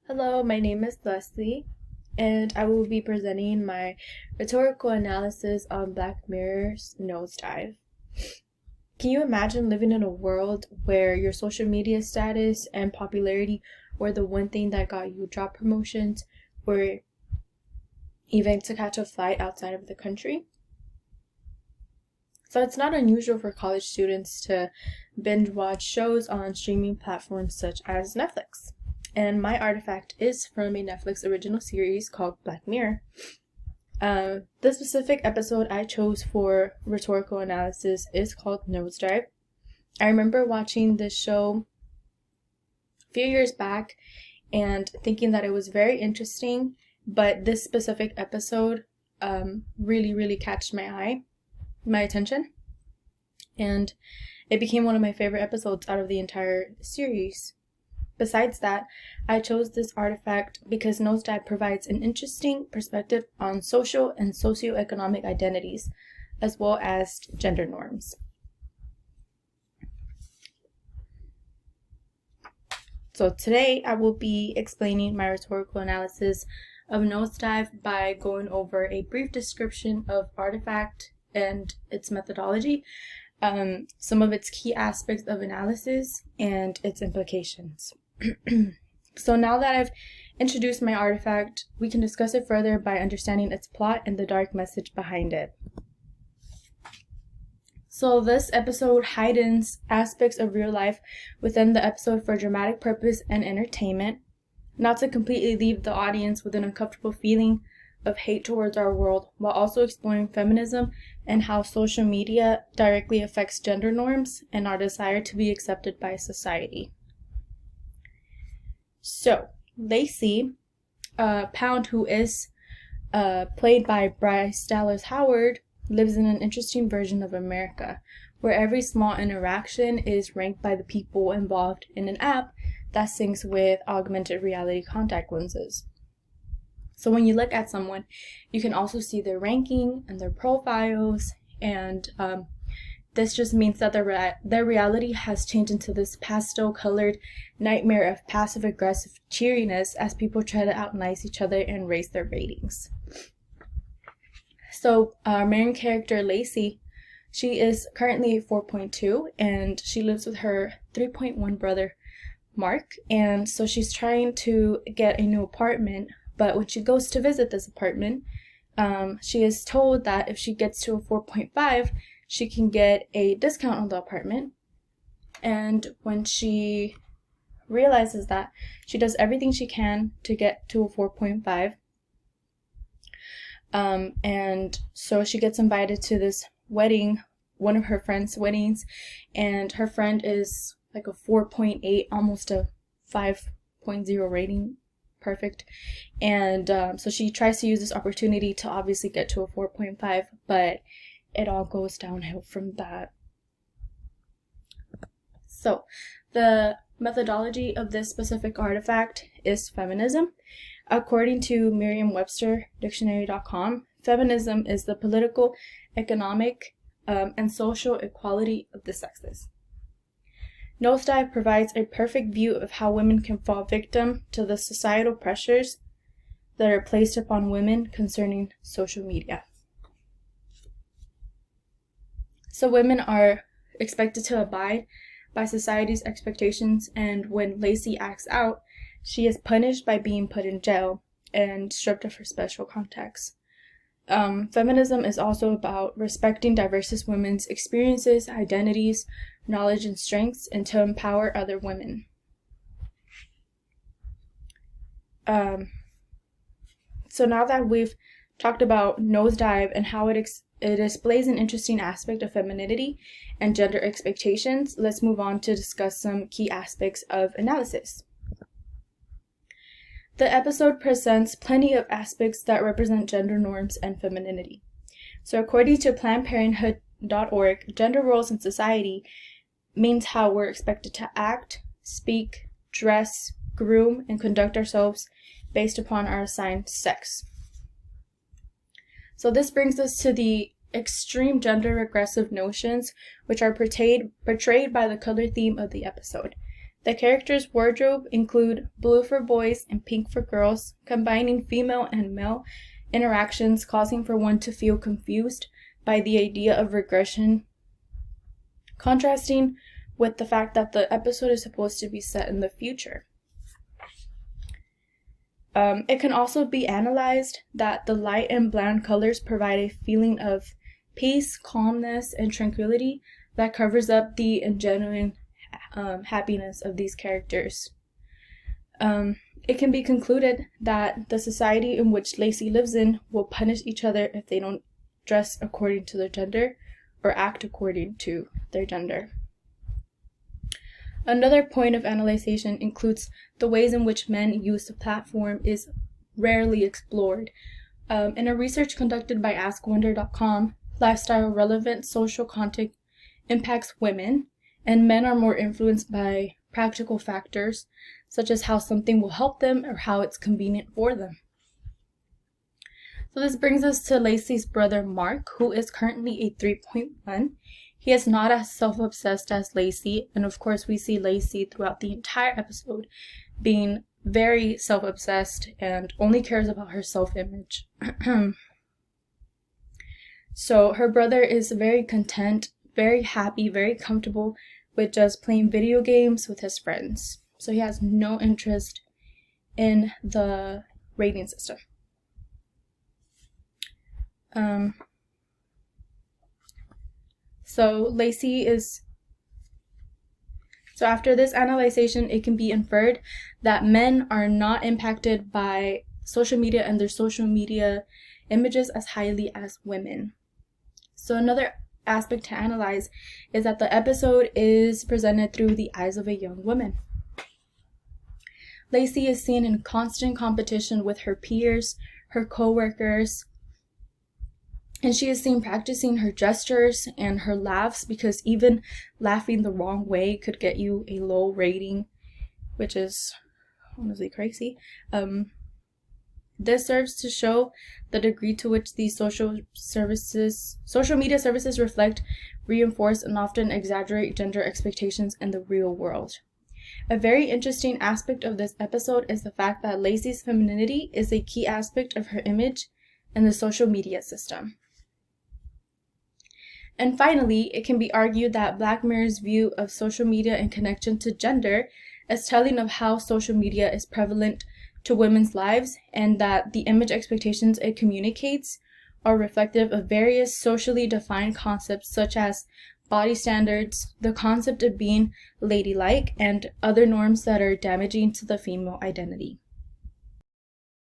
Hello, my name is Leslie, and I will be presenting my rhetorical analysis on Black Mirror's Nosedive. Can you imagine living in a world where your social media status and popularity were the one thing that got you job promotions or even to catch a flight outside of the country? So it's not unusual for college students to binge watch shows on streaming platforms such as Netflix. And my artifact is from a Netflix original series called Black Mirror. The specific episode I chose for rhetorical analysis is called Nosedive. I remember watching this show a few years back and thinking that it was very interesting, but this specific episode really catched my attention, and it became one of my favorite episodes out of the entire series. Besides that, I chose this artifact because Nosedive provides an interesting perspective on social and socioeconomic identities, as well as gender norms. So today I will be explaining my rhetorical analysis of Nosedive by going over a brief description of artifact and its methodology, some of its key aspects of analysis, and its implications. So now that I've introduced my artifact, we can discuss it further by understanding its plot and the dark message behind it. So this episode heightens aspects of real life within the episode for dramatic purpose and entertainment, not to completely leave the audience with an uncomfortable feeling of hate towards our world, while also exploring feminism and how social media directly affects gender norms and our desire to be accepted by society. So, Lacey, Pound, who is played by Bryce Dallas Howard, lives in an interesting version of America, where every small interaction is ranked by the people involved in an app that syncs with augmented reality contact lenses. So when you look at someone, you can also see their ranking and their profiles, and this just means that their reality has changed into this pastel-colored nightmare of passive-aggressive cheeriness as people try to outnice each other and raise their ratings. So our main character, Lacey, she is currently 4.2, and she lives with her 3.1 brother, Mark, and so she's trying to get a new apartment, but when she goes to visit this apartment, she is told that if she gets to a 4.5, she can get a discount on the apartment. And when she realizes that, she does everything she can to get to a 4.5. And so she gets invited to this wedding, one of her friend's weddings, and her friend is like a 4.8, almost a 5.0 rating. Perfect. And so she tries to use this opportunity to obviously get to a 4.5, but it all goes downhill from that. So the methodology of this specific artifact is feminism. According to Merriam-Webster Dictionary.com, feminism is the political, economic, and social equality of the sexes. Nosedive provides a perfect view of how women can fall victim to the societal pressures that are placed upon women concerning social media. So women are expected to abide by society's expectations, and when Lacey acts out, she is punished by being put in jail and stripped of her special contacts. Feminism is also about respecting diverse women's experiences, identities, knowledge, and strengths, and to empower other women. So now that we've talked about Nosedive and how it displays an interesting aspect of femininity and gender expectations, let's move on to discuss some key aspects of analysis. The episode presents plenty of aspects that represent gender norms and femininity. So according to PlannedParenthood.org, gender roles in society means how we're expected to act, speak, dress, groom, and conduct ourselves based upon our assigned sex. So this brings us to the extreme gender regressive notions which are portrayed by the color theme of the episode. The characters' wardrobe include blue for boys and pink for girls, combining female and male interactions, causing for one to feel confused by the idea of regression, contrasting with the fact that the episode is supposed to be set in the future. It can also be analyzed that the light and bland colors provide a feeling of peace, calmness, and tranquility that covers up the genuine happiness of these characters. It can be concluded that the society in which Lacey lives in will punish each other if they don't dress according to their gender or act according to their gender. Another point of analyzation includes the ways in which men use the platform is rarely explored. In a research conducted by AskWonder.com, lifestyle relevant social content impacts women, and men are more influenced by practical factors, such as how something will help them or how it's convenient for them. So this brings us to Lacey's brother Mark, who is currently a 3.1. He is not as self-obsessed as Lacey, and of course we see Lacey throughout the entire episode being very self-obsessed and only cares about her self-image. So her brother is very content, very happy, very comfortable with just playing video games with his friends. So he has no interest in the rating system. So after this analyzation, it can be inferred that men are not impacted by social media and their social media images as highly as women. So another aspect to analyze is that the episode is presented through the eyes of a young woman. Lacey is seen in constant competition with her peers, her co-workers, and she is seen practicing her gestures and her laughs, because even laughing the wrong way could get you a low rating, which is honestly crazy. This serves to show the degree to which these social media services reflect, reinforce, and often exaggerate gender expectations in the real world. A very interesting aspect of this episode is the fact that Lacey's femininity is a key aspect of her image in the social media system. And finally, it can be argued that Black Mirror's view of social media in connection to gender is telling of how social media is prevalent to women's lives, and that the image expectations it communicates are reflective of various socially defined concepts such as body standards, the concept of being ladylike, and other norms that are damaging to the female identity.